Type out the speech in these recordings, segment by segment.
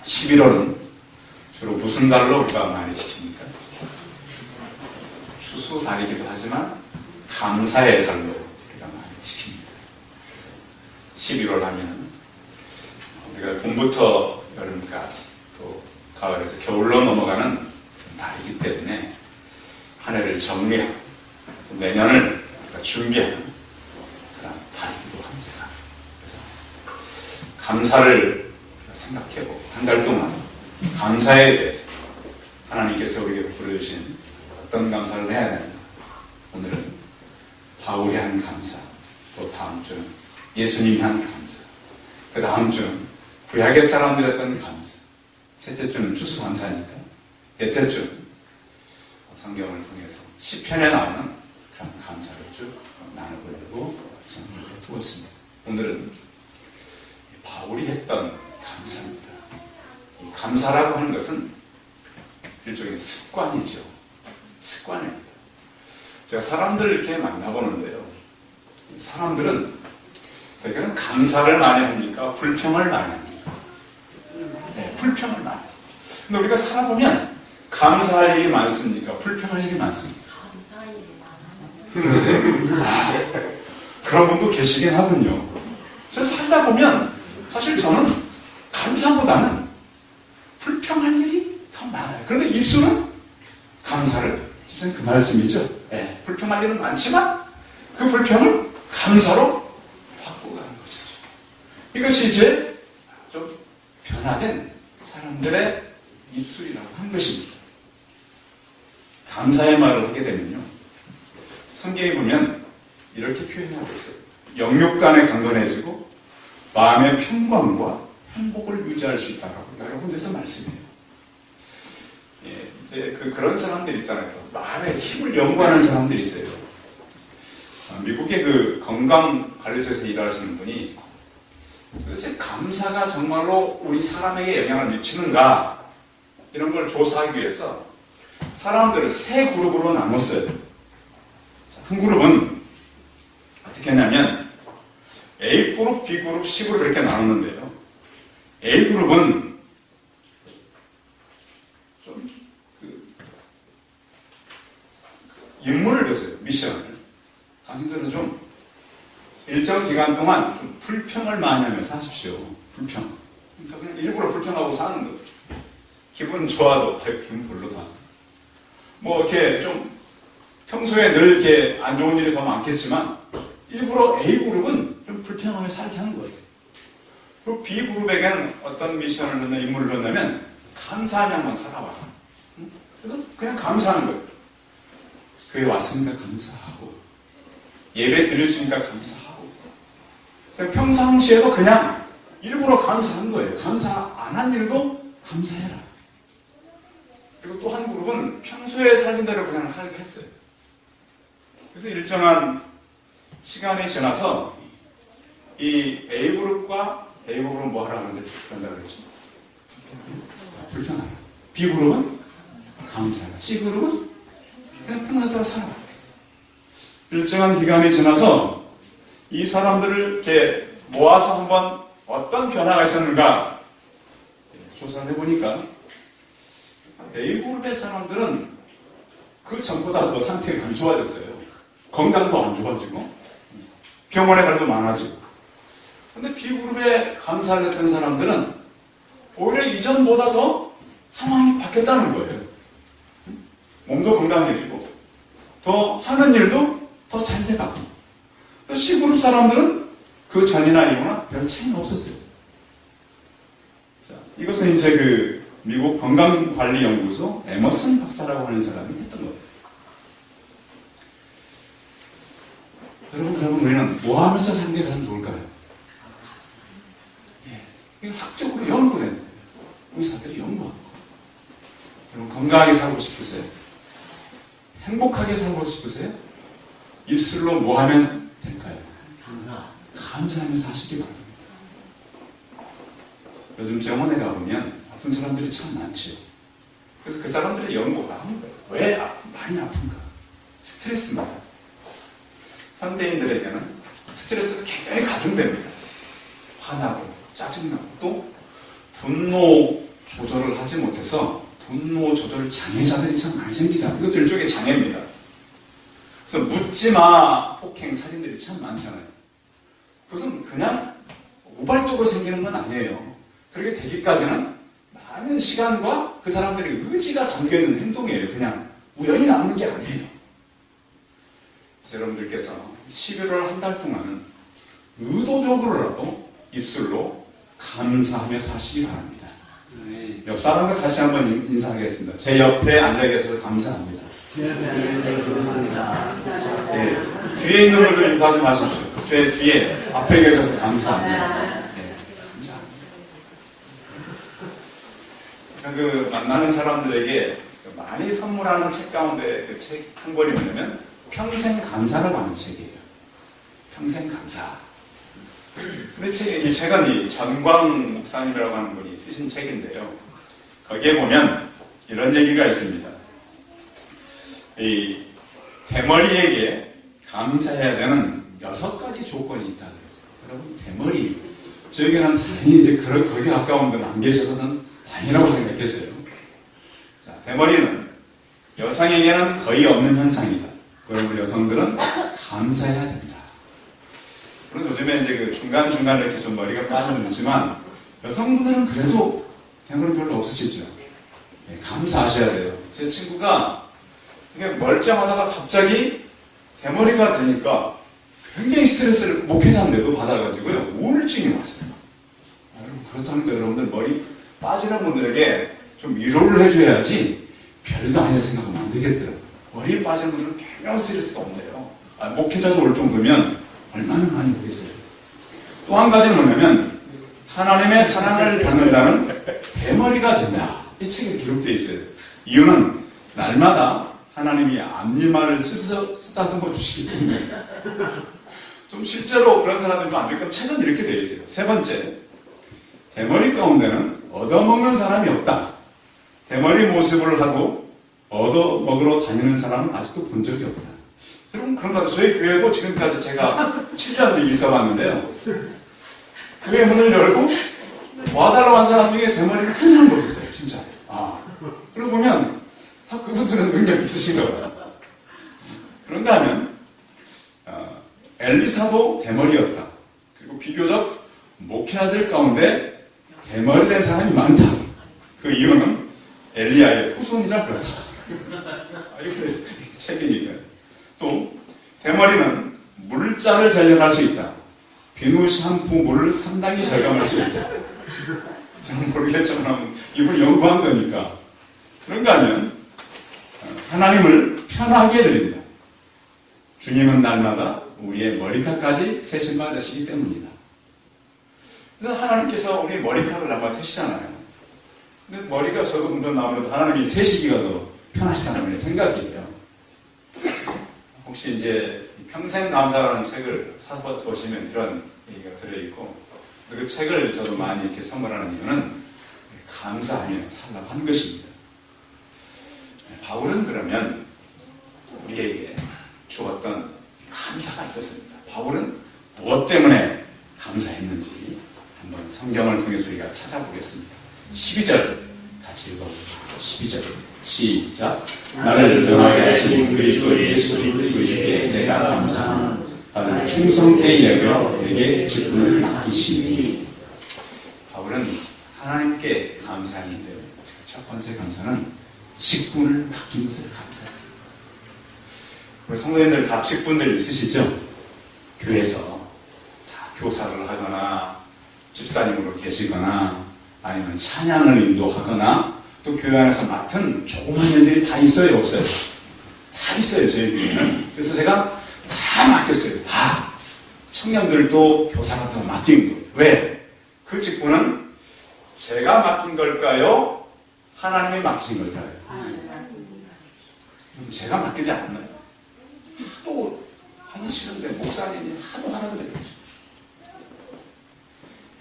11월은 주로 무슨 달로 우리가 많이 지킵니까? 추수달이기도 하지만 감사의 달로 우리가 많이 지킵니다. 그래서 11월 하면 우리가 봄부터 여름까지 또 가을에서 겨울로 넘어가는 달이기 때문에 한 해를 정리하고 내년을 우리가 준비하는 그런 달이기도 합니다. 그래서 감사를 생각해보고 한 달 동안 감사에 대해서 하나님께서 우리에게 부르신 어떤 감사를 해야 되는가. 오늘은 바울이 한 감사, 또 다음 주는 예수님이 한 감사, 그 다음 주는 구약의 사람들이 했던 감사, 셋째 주는 추수감사니까, 넷째 주는 성경을 통해서 시편에 나오는 그런 감사를 쭉 나눠보려고 정리를 두었습니다. 오늘은 바울이 했던 감사입니다. 이 감사라고 하는 것은 일종의 습관이죠. 습관입니다. 제가 사람들을 이렇게 만나보는데요. 사람들은 대개는 감사를 많이 합니까? 불평을 많이 합니까? 네, 불평을 많이 합니다. 근데 우리가 살아보면 감사할 일이 많습니까? 불평할 일이 많습니까? 그러세요? 그런 분도 계시긴 하군요. 저 살다 보면 사실 저는 감사보다는 불평할 일이 더 많아요. 그런데 입술은 감사를, 집사님 그 말씀이죠? 네, 불평할 일은 많지만 그 불평을 감사로 바꿔가는 것이죠. 이것이 이제 좀 변화된 사람들의 입술이라고 하는 것입니다. 감사의 말을 하게 되면요, 성경에 보면 이렇게 표현하고 있어요. 영육간에 강건해지고 마음의 평강과 행복을 유지할 수 있다라고 여러 군데서 말씀해요. 예, 이제 그런 사람들 있잖아요. 말에 힘을 연구하는 사람들이 있어요. 미국의 그 건강관리소에서 일하시는 분이 도대체 감사가 정말로 우리 사람에게 영향을 미치는가, 이런 걸 조사하기 위해서 사람들을 세 그룹으로 나눴어요. 한 그룹은 어떻게 했냐면 A그룹, B그룹, C그룹 이렇게 나눴는데요. A그룹은 좀 임무를 줬어요. 미션을. 당신들은 좀 일정 기간 동안 좀 불평을 많이 하면서 하십시오. 불평. 그러니까 그냥 일부러 불평하고 사는 거예요. 기분 좋아도 기분 별로다. 뭐 이렇게 좀 평소에 늘 이렇게 안 좋은 일이 더 많겠지만 일부러 A그룹은 좀 불평하며 살게 하는 거예요. 그리고 B그룹에게는 어떤 미션을 줬나, 임무를 줬냐면 감사하면만 살아봐. 그래서 그냥 감사하는 거예요. 교회 왔으니까 감사하고, 예배 드렸으니까 감사하고, 그냥 평상시에도 그냥 일부러 감사한 거예요. 감사 안 한 일도 감사해라. 그리고 또 한 그룹은 평소에 살던 대로 그냥 살게 했어요. 그래서 일정한 시간이 지나서 이 A그룹과 A그룹은 뭐 하라고 하는데 그런다고 그랬죠? 불평하라. B그룹은 감사하라. C그룹은 그냥 평소대로 살아. 일정한 기간이 지나서 이 사람들을 이렇게 모아서 한번 어떤 변화가 있었는가 조사를 해보니까 A그룹의 사람들은 그 전보다 더 상태가 안 좋아졌어요. 건강도 안 좋아지고 병원에 갈 도 많아지고. 근데 B그룹에 감사를 했던 사람들은 오히려 이전보다 더 상황이 바뀌었다는 거예요. 몸도 건강해지고 더 하는 일도 더 잘 돼가고. C그룹 사람들은 그 전이나 이후나 별 차이는 없었어요. 자, 이것은 이제 그 미국 건강관리연구소 에머슨 박사라고 하는 사람이 했던 거예요. 여러분, 우리는 뭐 하면서 사는 게 가장 좋을까요? 예, 학적으로 연구된 거예요. 의사들이 연구한 거. 여러분, 건강하게 살고 싶으세요? 행복하게 살고 싶으세요? 입술로 뭐 하면 될까요? 감사하면서 하시기 바랍니다. 요즘 병원에 가보면 아픈 사람들이 참 많죠. 그래서 그 사람들의 연구가 하는 거예요. 왜 많이 아픈가? 스트레스입니다. 현대인들에게는 스트레스가 굉장히 가중됩니다. 화나고 짜증나고 또 분노도 조절을 하지 못해서 분노 조절 장애자들이 참 많이 생기잖아요. 이것도 일종의 장애입니다. 그래서 묻지마 폭행 사진들이 참 많잖아요. 그것은 그냥 우발적으로 생기는 건 아니에요. 그렇게 되기까지는 많은 시간과 그 사람들의 의지가 담겨있는 행동이에요. 그냥 우연히 나오는 게 아니에요. 그래서 여러분들께서 11월 한 달 동안은 의도적으로라도 입술로 감사하며 사시기 바랍니다. 옆 사람과 다시 한번 인사하겠습니다. 제 옆에 앉아 계셔서 감사합니다. 네, 뒤에 있는 분들 인사 좀 하십시오. 제 뒤에 앞에 계셔서 감사합니다. 네, 감사합니다. 그 만나는 사람들에게 많이 선물하는 책 가운데 그 책 한 권이 뭐냐면 평생 감사라고 하는 책이에요. 평생 감사. 근데 이 책은 이 전광 목사님이라고 하는 분이 쓰신 책인데요. 거기에 보면 이런 얘기가 있습니다. 이 대머리에게 감사해야 되는 6가지 조건이 있다고 그랬어요. 여러분, 대머리. 저에게는 당연히 이제 거기에 가까운 분은 안 계셔서는 다행이라고 생각했어요. 자, 대머리는 여성에게는 거의 없는 현상이다. 그러므로 여성들은 감사해야 된다. 물론 요즘에 이제 그 중간중간에 이렇게 좀 머리가 빠져있지만 여성분들은 그래도 대머리 별로 없으시죠. 네, 감사하셔야 돼요. 제 친구가 이게 멀쩡하다가 갑자기 대머리가 되니까 굉장히 스트레스를 목회자인데도 받아가지고요. 우울증이 왔어요. 여러분, 그렇다니까 여러분들 머리 빠지는 분들에게 좀 위로를 해줘야지 별거 아니라 생각하면 안 되겠더라고요. 머리에 빠지는 분들은 별로 스트레스가 없네요. 목회자도 올 정도면 얼마나 많이 오겠어요. 또 한 가지는 뭐냐면 하나님의 사랑을 받는 자는 대머리가 된다. 이 책에 기록되어 있어요. 이유는 날마다 하나님이 앞니말을 쓰다듬어 주시기 때문에 좀 실제로 그런 사람들도 안 되니까 책은 이렇게 되어 있어요. 세 번째, 대머리 가운데는 얻어먹는 사람이 없다. 대머리 모습을 하고 얻어먹으러 다니는 사람은 아직도 본 적이 없다. 여러분, 그런가 봐요. 저희 교회도 지금까지 제가 7년 있어 봤는데요. 교회 문을 열고 도와달라고 한 사람 중에 대머리를 한 사람도 없었어요. 진짜. 그러고 보면 다 그분들은 능력이 있으신가 봐요. 그런가 하면 엘리사도 대머리였다. 그리고 비교적 목회자들 가운데 대머리 된 사람이 많다. 그 이유는 엘리야의 후손이라 그렇다. 이거 책이니까요. 또 대머리는 물자를 절약할 수 있다. 비누, 샴푸, 물을 상당히 절감할 수 있다. 저는 모르겠지만 이걸 연구한 거니까. 그런가 하면 하나님을 편하게 드립니다. 주님은 날마다 우리의 머리카락까지 세심 받으시기 때문이다. 그래서 하나님께서 우리 머리카락을 아마 세시잖아요. 근데 머리가 조금 더 나오면 하나님이 세시기가 더 편하시다는 생각이에요. 혹시 이제 평생 감사라는 책을 사서 보시면 이런 얘기가 들어있고, 그 책을 저도 많이 이렇게 선물하는 이유는 감사하며 살라고 하는 것입니다. 바울은 그러면 우리에게 주었던 감사가 있었습니다. 바울은 무엇 때문에 감사했는지 한번 성경을 통해서 우리가 찾아보겠습니다. 12절 같이 읽어볼게요. 12절 시작. 나를 능하게 하신 그리스도 예수를 주께 내가 감사하는 나를 충성되게 여겨 내게 직분을 맡기시니. 바울은 하나님께 감사했는데요. 첫 번째 감사는 직분을 맡긴 것을 감사했어요. 우리 성도님들 다 직분들 있으시죠? 교회에서 다 교사를 하거나 집사님으로 계시거나 아니면 찬양을 인도하거나 또 교회 안에서 맡은 조그만 일들이 다 있어요, 없어요? 다 있어요, 저희 교회는. 그래서 제가 다 맡겼어요, 다. 청년들도 교사 같은 거 맡긴 거예요. 왜? 그 직분은 제가 맡긴 걸까요? 하나님이 맡긴 걸까요? 제가 맡기지 않았나요? 또 하기 싫은데 목사님이 하도 하는데 그러죠.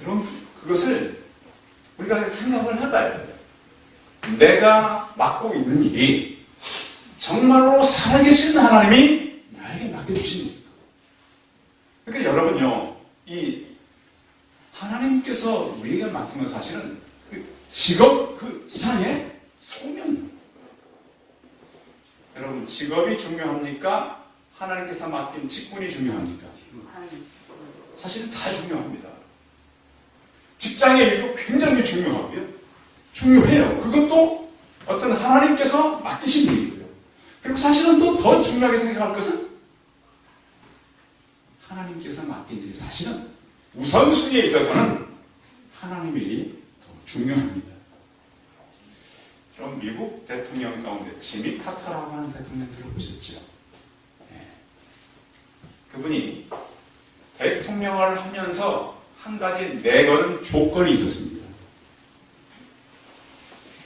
여러분, 그것을 우리가 생각을 해봐야 돼요. 내가 맡고 있는 일이 정말로 살아계신 하나님이 나에게 맡겨주신 일입니다. 그러니까 여러분요, 이 하나님께서 우리에게 맡기는 사실은 그 직업, 그 이상의 소명이에요. 여러분, 직업이 중요합니까? 하나님께서 맡긴 직분이 중요합니까? 사실 다 중요합니다. 직장의 일도 굉장히 중요하고요. 중요해요. 그것도 어떤 하나님께서 맡기신 일이고요. 그리고 사실은 또 더 중요하게 생각할 것은 하나님께서 맡긴 일이 사실은 우선순위에 있어서는 하나님의 일이 더 중요합니다. 그럼 미국 대통령 가운데 지미 카터라고 하는 대통령 들어보셨죠? 네. 그분이 대통령을 하면서 한 가지 내거는 조건이 있었습니다.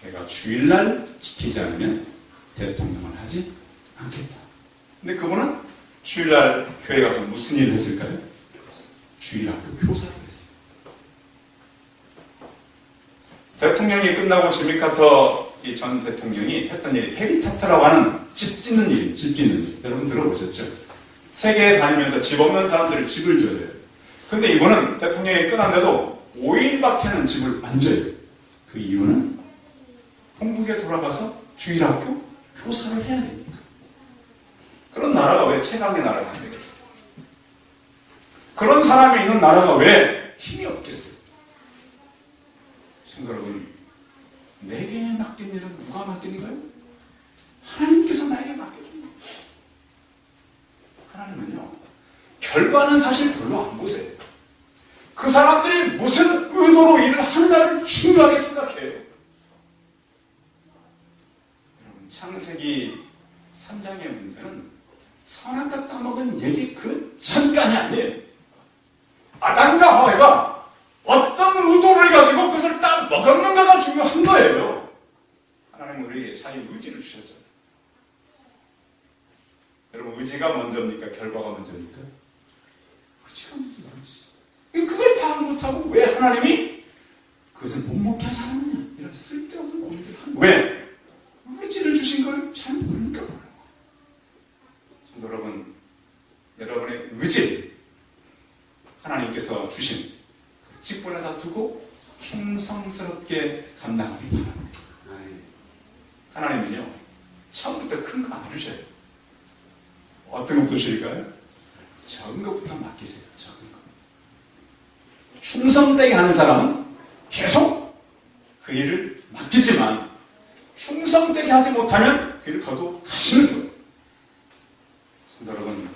내가 주일날 지키지 않으면 대통령을 하지 않겠다. 근데 그분은 주일날 교회 가서 무슨 일을 했을까요? 주일학교 교사를 했어요. 대통령이 끝나고 지미 카터 이 전 대통령이 했던 일이 헤비타트라고 하는 집 짓는 일, 집 짓는 일. 여러분 들어보셨죠? 세계에 다니면서 집 없는 사람들을 집을 지어줘요. 근데 이분은 대통령이 끝났는데도 5일밖에는 집을 안 지어요. 그 이유는 본국에 돌아가서 주일학교 교사를 해야 되니까. 그런 나라가 왜 최강의 나라가 안 되겠어요? 그런 사람이 있는 나라가 왜 힘이 없겠어요? 성도 여러분, 내게 맡긴 일은 누가 맡기는 거예요? 하나님께서 나에게 맡겨준 거예요. 하나님은요, 결과는 사실 별로 안 보세요. 그 사람들이 무슨 의도로 일을 하는가를 중요하게 생각해요. 여러분, 창세기 3장의 문제는 선악과 따먹은 얘기 그 잠깐이 아니에요. 아담과 하와가 어떤 의도를 가지고 그것을 딱 먹었는가가 중요한 거예요. 하나님은 우리에게 자기 의지를 주셨잖아요. 여러분, 의지가 먼저입니까? 결과가 먼저입니까? 의지가 먼저지. 그걸 파악 못하고 왜 하나님이 그것을 못 먹게 하지 않았느냐, 이런 쓸데없는 고민들을 하는 거예요. 왜? 의지를 주신 걸 잘 모르니까 그런 거예요. 여러분, 여러분의 의지, 하나님께서 주신 그 직분에다 두고 충성스럽게 감당하기 바랍니다. 하나님은요, 처음부터 큰 거 안 주셔요. 어떤 것부터 주실까요? 적은 것부터 맡기세요. 적은 것. 충성되게 하는 사람은 계속 그 일을 맡기지만 충성되게 하지 못하면 그 일을 거두어 가시는 거예요. 여러분,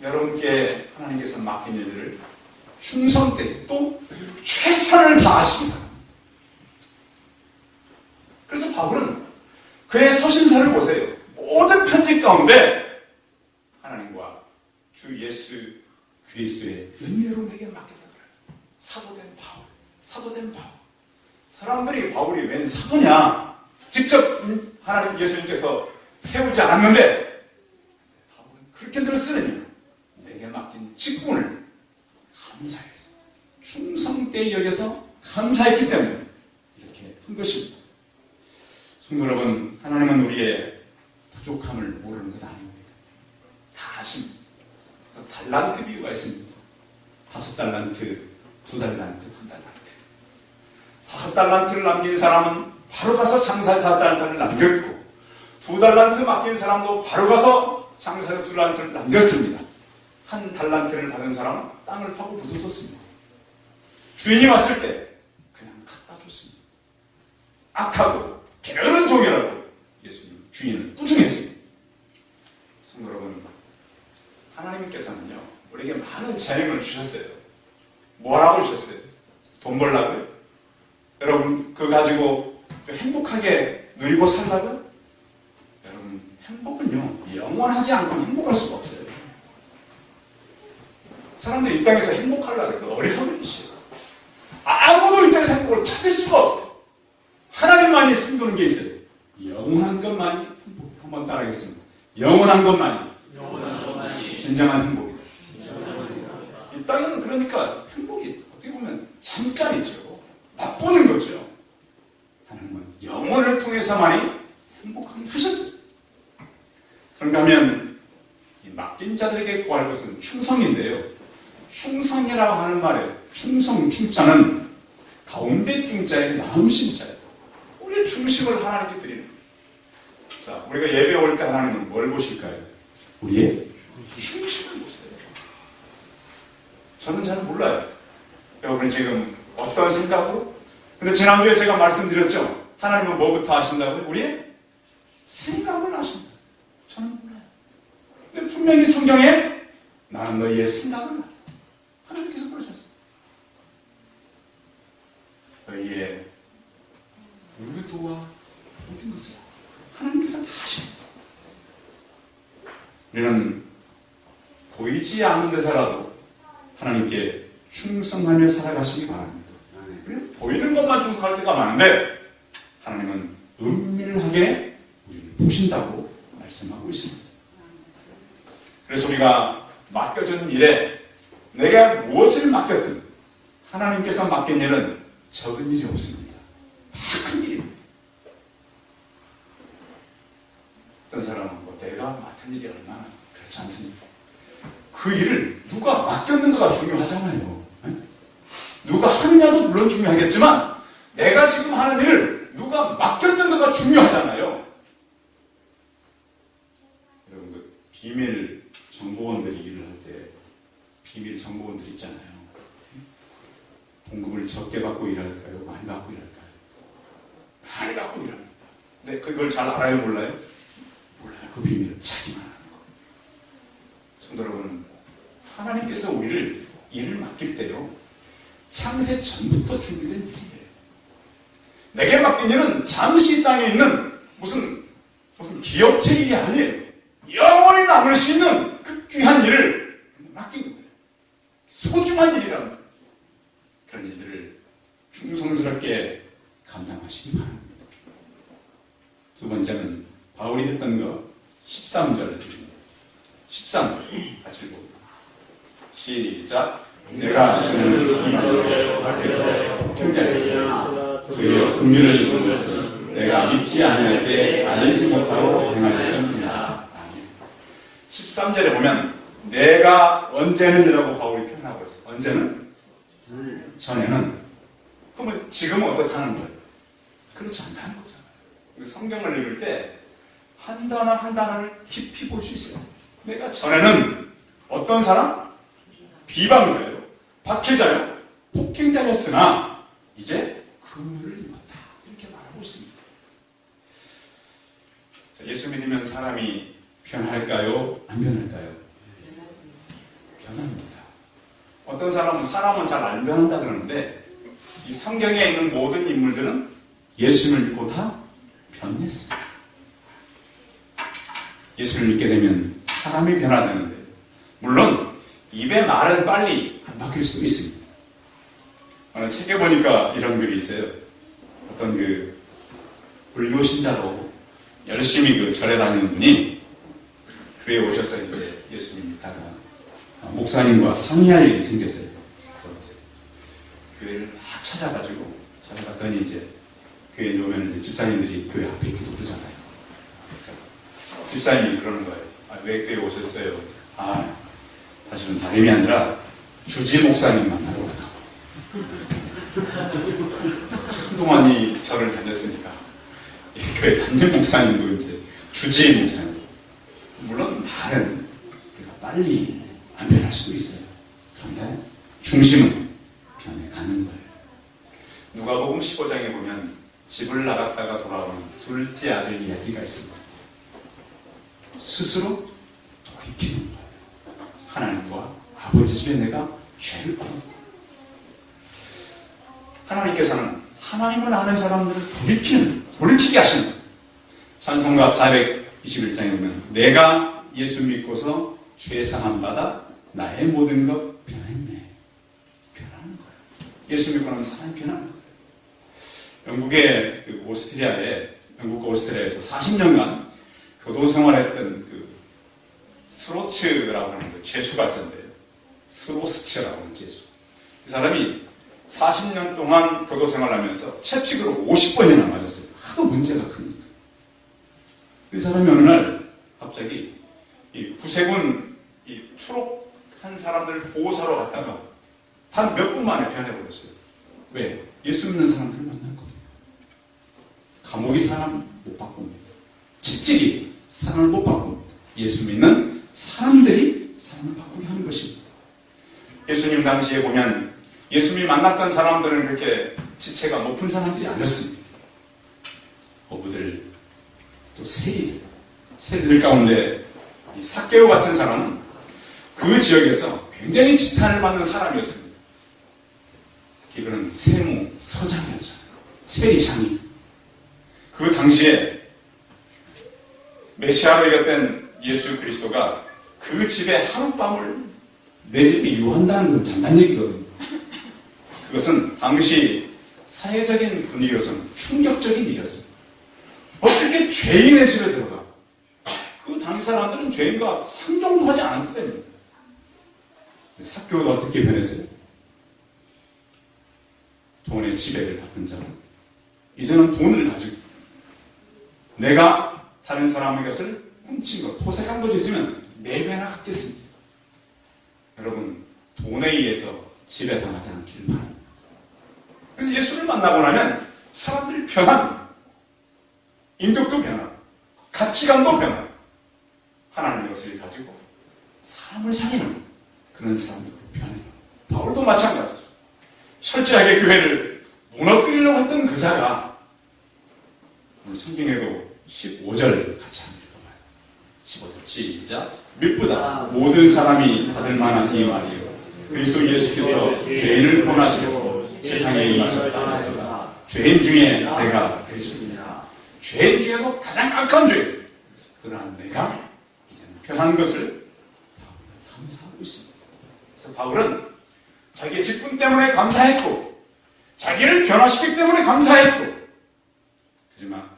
여러분께 하나님께서 맡긴 일들을 충성되게 또 최선을 다하시기 바랍니다. 그래서 바울은 그의 서신서를 보세요. 모든 편지 가운데 하나님과 주 예수 그리스도의 은혜로 내게 맡겼다 그래요. 사도된 바울, 사도된 바울. 사람들이 바울이 웬 사도냐? 직접 하나님 예수님께서 세우지 않았는데 바울은 그렇게 늘 쓰느니 내게 맡긴 직분을 감사해서 충성되이 여겨서 감사했기 때문에 이렇게 한 것입니다. 성도 여러분, 하나님은 우리의 부족함을 모르는 것 아닙니다. 다 아십니다. 그래서 달란트 비유가 있습니다. 5달란트, 2달란트, 1달란트. 5달란트를 남긴 사람은 바로 가서 장사해서 4달란트를 남겼고, 2달란트 맡긴 사람도 바로 가서 장사해서 2달란트를 남겼습니다. 1달란트를 받은 사람은 땅을 파고 묻어뒀습니다. 주인이 왔을 때 그냥 갖다 줬습니다. 악하고 게으른 종이라고 예수님 주인을 꾸중했습니다. 성도 여러분, 하나님께서는요, 우리에게 많은 재능을 주셨어요. 뭐라고 주셨어요? 돈 벌라고요? 여러분, 그거 가지고 행복하게 누리고 살라고요? 여러분, 행복은요, 영원하지 않고 행복할 수가 없어요. 사람들 입장에서 행복하려고 그 어리석은 짓이에요. 아무도 입장에서 행복을 찾을 수가 없어요. 하나님만이 숨기는 게 있어요. 영원한 것만이 행복. 한번 따라하겠습니다. 영원한 것만이 진정한 행복이다. 이 땅에는 그러니까 행복이 어떻게 보면 잠깐이죠. 맛보는 거죠. 하나님은 영혼을 통해서만이 행복하게 하셨어요. 그런가 하면 이 맡긴 자들에게 구할 것은 충성인데요. 충성이라고 하는 말에 충성, 충자는 가운데 중자의 마음심자예요. 우리 우리의 중심을 하나님께 드리는 거예요. 자, 우리가 예배 올 때 하나님은 뭘 보실까요? 우리의 중심을 보세요. 저는 잘 몰라요. 여러분이 지금 어떤 생각으로? 근데 지난주에 제가 말씀드렸죠. 하나님은 뭐부터 하신다고요? 우리의 생각을 하신다. 저는 몰라요. 근데 분명히 성경에 나는 너희의 생각을 알아. 하나님께서 그러셨어요. 너희의 의도와 모든 것을 하나님께서 다 하십니다. 우리는 보이지 않는 데서라도 하나님께 충성하며 살아가시기 바랍니다. 우리는 보이는 것만 충성할 때가 많은데 하나님은 은밀하게 우리를 보신다고 말씀하고 있습니다. 그래서 우리가 맡겨진 일에 내가 무엇을 맡겼든 하나님께서 맡긴 일은 적은 일이 없습니다. 다 큰 일입니다. 어떤 사람은 뭐 내가 맡은 일이 얼마나 그렇지 않습니까? 그 일을 누가 맡겼는가가 중요하잖아요. 누가 하느냐도 물론 중요하겠지만 내가 지금 하는 일을 누가 맡겼는가가 중요하잖아요. 여러분 그 비밀 정보원들이 일을 할 때 비밀 정보원들 있잖아요. 봉급을 적게 받고 일할까요? 많이 받고 일할까요? 많이 받고 일합니다. 근데 그걸 잘 알아요? 몰라요? 몰라요. 그 비밀은 자기만 하는 거. 성도 여러분, 하나님께서 우리를 일을 맡길 때요 창세 전부터 준비된 일이에요. 내게 맡긴 일은 잠시 이 땅에 있는 무슨 기업체 일이 아니에요. 영원히 남을 수 있는 그 귀한 일을 맡긴 거예요. 소중한 일이랍니다. 그런 일들을 충성스럽게 감당하시기 바랍니다. 두 번째는 바울이 했던 거 13절 13절 같이 보고 시작. 내가 저는 기만으로 밖에서 폭행자였으나 그의 긍휼을 입은 것은 내가 믿지 않을 때 알지 못하고 행하였습니다. 13절에 보면 내가 언제는이라고 바울이 표현하고 있어요. 언제는? 전에는. 그러면 지금은 어떻다는 거예요? 그렇지 않다는 거잖아요. 성경을 읽을 때 한 단어 한 단어를 깊이 볼 수 있어요. 내가 전에는 어떤 사람? 비방자예요. 박해자요. 폭행자였으나 이제 긍휼을 입었다. 이렇게 말하고 있습니다. 자, 예수 믿으면 사람이 변할까요? 안 변할까요? 변합니다. 어떤 사람은 잘 안 변한다 그러는데 이 성경에 있는 모든 인물들은 예수를 믿고 다 변했어요. 예수를 믿게 되면 사람이 변화되는데 물론 입의 말은 빨리 안 바뀔 수도 있습니다. 오늘 책에 보니까 이런 글이 있어요. 어떤 그 불교 신자로 열심히 그 절에 다니는 분이 교회에 오셔서 이제 예수님 믿다가 목사님과 상의할 일이 생겼어요. 그래서 이제 교회를 막 찾아갔더니 이제 교회에 오면 이제 집사님들이 교회 앞에 있기도 그러잖아요. 그러니까 집사님이 그러는 거예요. 왜 교회에 오셨어요? 사실은 다름이 아니라 주지 목사님 만나러 왔다고. 한동안 이 절을 다녔으니까 교회 담임 목사님도 이제 주지 목사님. 물론 말은 우리가 빨리 안 변할 수도 있어요. 그런데 중심은 변해가는 거예요. 누가복음 15장에 보면 집을 나갔다가 돌아오는 둘째 아들 이야기가 있습니다. 스스로 돌이키는 거예요. 하나님과 아버지 집에 내가 죄를 얻었고 하나님께서는 하나님을 아는 사람들을 돌이키게 하시는 거예요. 찬송가 421장에 보면 내가 예수 믿고서 죄 사함 받아 나의 모든 것 변했네. 변하는 거예요. 예수 믿고 나면 사람이 변하는 거예요. 영국의 영국과 오스트리아에서 40년간 교도 생활했던 그 스로츠라고 하는 그 죄수가 있었는데요. 스로스츠라고 하는 죄수. 이 사람이 40년 동안 교도 생활하면서 채찍으로 50번이나 맞았어요. 하도 문제가 크니까. 이 사람이 어느 날 갑자기 이 구세군 이 추록한 사람들을 보호사로 갔다가 단 몇 분 만에 변해버렸어요. 왜? 예수 믿는 사람들을 만났거든요. 감옥이 사람 못 바꿉니다. 직직이 사람을 못 바꿉니다. 예수 믿는 사람들이 사람을 바꾸게 하는 것입니다. 예수님 당시에 보면 예수님이 만났던 사람들은 그렇게 지체가 높은 사람들이 아니었습니다. 어부들, 또 세리들 가운데 이 삭개오 같은 사람은 그 지역에서 굉장히 지탄을 받는 사람이었습니다. 특히 그는 세무, 서장이었잖아요. 세리장이. 그 당시에 메시아로 여겼던 예수 그리스도가 그 집에 하룻밤을 내 집에 유한다는 건 장난 얘기거든요. 그것은 당시 사회적인 분위기로서는 충격적인 일이었습니다. 어떻게 죄인의 집에 들어가? 그 당시 사람들은 죄인과 상종도 하지 않았기 때문입니다. 삭개오가 어떻게 변했어요? 돈의 지배를 받던 자는 이제는 돈을 가지고 내가 다른 사람의 것을 훔친 것, 토색한 것이 있으면 4배나 갚겠습니다. 여러분, 돈에 의해서 지배당하지 않길 바랍니다. 그래서 예수를 만나고 나면 사람들이 변합니다. 인격도 변하고 가치관도 변하고 하나님의 것을 가지고 사람을 사귀는 그런 사람들로 변해요. 바울도 마찬가지죠. 철저하게 교회를 무너뜨리려고 했던 그 자가 오늘 성경에도 15절 같이 한번 읽어봐요. 15절 시작. 미쁘다 모든 사람이 받을 만한 이 말이요 그리스도 예수께서 죄인을 구원하시려고 세상에 임하셨다. 죄인 중에 내가 그리스도입니다. 죄인 중에도 가장 악한 죄. 그러나 내가 이제는 변한 것을 바울은 감사하고 있습니다. 그래서 바울은 자기의 직분 때문에 감사했고 자기를 변화시키기 때문에 감사했고 하지만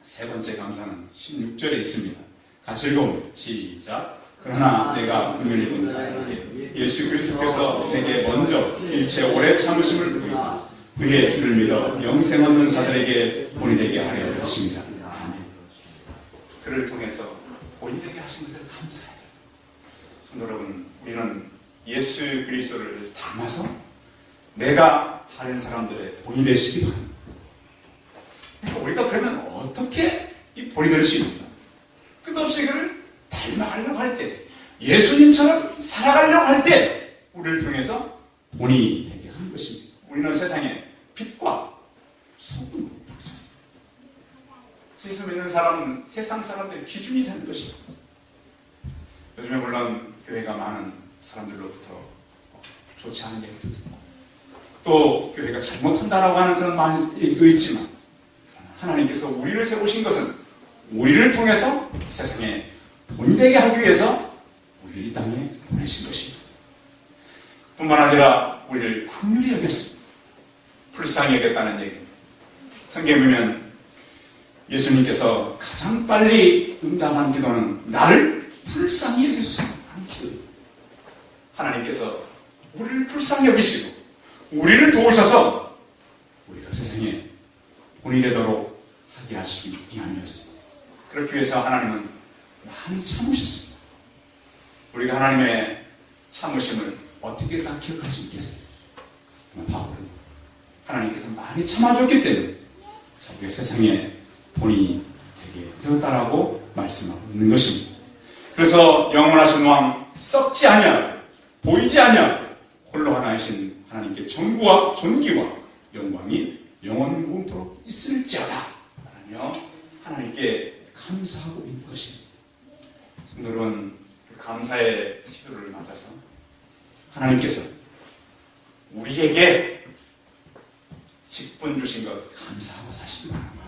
세 번째 감사는 16절에 있습니다. 같이 읽어봅니다. 시작. 그러나 내가 금을 입은 자에게 예수 그리스도께서 내게 먼저 일체 오래 참으심을 보이사 그의 주를 믿어 영생 얻는 자들에게 본이 되게 하려 하십니다. 아멘. 그를 통해서 본이 되게 하신 것을 감사해요. 여러분, 우리는 예수 그리스도를 닮아서 내가 다른 사람들의 본이 되시기 바랍니다. 그러니까 우리가 그러면 어떻게 이 본이 될 수 있는가? 끝없이 그를 닮아가려고 할 때, 예수님처럼 살아가려고 할 때 우리를 통해서 본이 되게 하는 것입니다. 우리는 세상에 빛과 소금으로 부르셨습니다. 예수 믿는 사람은 세상 사람들의 기준이 되는 것입니다. 요즘에 물론 교회가 많은 사람들로부터 좋지 않은 얘기도 듣고 또 교회가 잘못한다라고 하는 그런 많은 얘기도 있지만 하나님께서 우리를 세우신 것은 우리를 통해서 세상에 본이 되게 하기 위해서 우리를 이 땅에 보내신 것입니다. 뿐만 아니라 우리를 긍휼히 여겼습니다. 불쌍히 여겼다는 얘기입니다. 성경에 보면 예수님께서 가장 빨리 응답한 기도는 나를 불쌍히 여기소서 하는 기도입니다. 하나님께서 우리를 불쌍히 여기시고 우리를 도우셔서 우리가 세상에 본이 되도록 하게 하시기 위함이었습니다. 그렇기 위해서 하나님은 많이 참으셨습니다. 우리가 하나님의 참으심을 어떻게 다 기억할 수 있겠어요? 바울은 하나님께서 많이 참아줬기 때문에 자기가 세상에 본이 되게 되었다라고 말씀하고 있는 것입니다. 그래서 영원하신 왕 썩지 아니하고 보이지 아니하고 홀로 하나이신 하나님께 전구와 존귀와 영광이 영원토록 있을지어다 라며 하나님께 감사하고 있는 것입니다. 성도는 감사의 시도를 맞아서 하나님께서 우리에게 직분 주신 것 감사하고 사시기 바랍니다.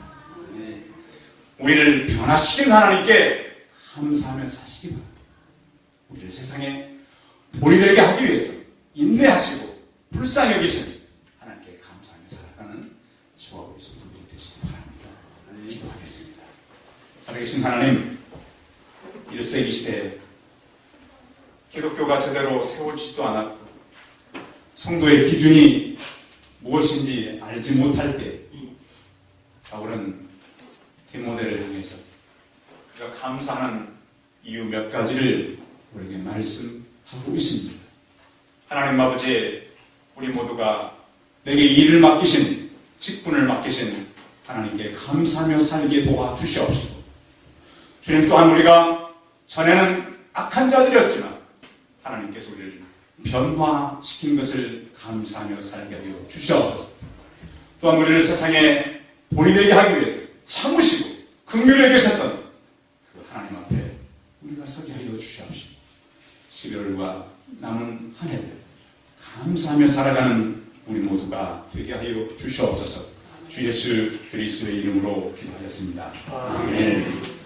우리를 변화시킨 하나님께 감사하며 사시기 바랍니다. 우리를 세상에 본이 되게 하기 위해서 인내하시고 불쌍히 여기시는 하나님께 감사하며 살아가는 저와 우리 성도들이 되시기 바랍니다. 기도하겠습니다. 살아계신 하나님, 1세기 시대에 기독교가 제대로 세워지지도 않았고 성도의 기준이 무엇인지 알지 못할 때 바울은 디모데를 향해서 그가 감사하는 이유 몇 가지를 우리에게 말씀하고 있습니다. 하나님 아버지, 우리 모두가 내게 일을 맡기신, 직분을 맡기신 하나님께 감사하며 살게 도와주시옵시고, 주님 또한 우리가 전에는 악한 자들이었지만 하나님께서 우리를 변화시킨 것을 감사하며 살게 하여 주시옵소서. 또한 우리를 세상에 본이 되게 하기 위해서 참으시고 긍휼히 계셨던 그 하나님 앞에 우리가 서게 하여 주시옵시고, 12월과 남은 한 해를 감사하며 살아가는 우리 모두가 되게 하여 주시옵소서. 주 예수 그리스도의 이름으로 기도하였습니다. 아멘.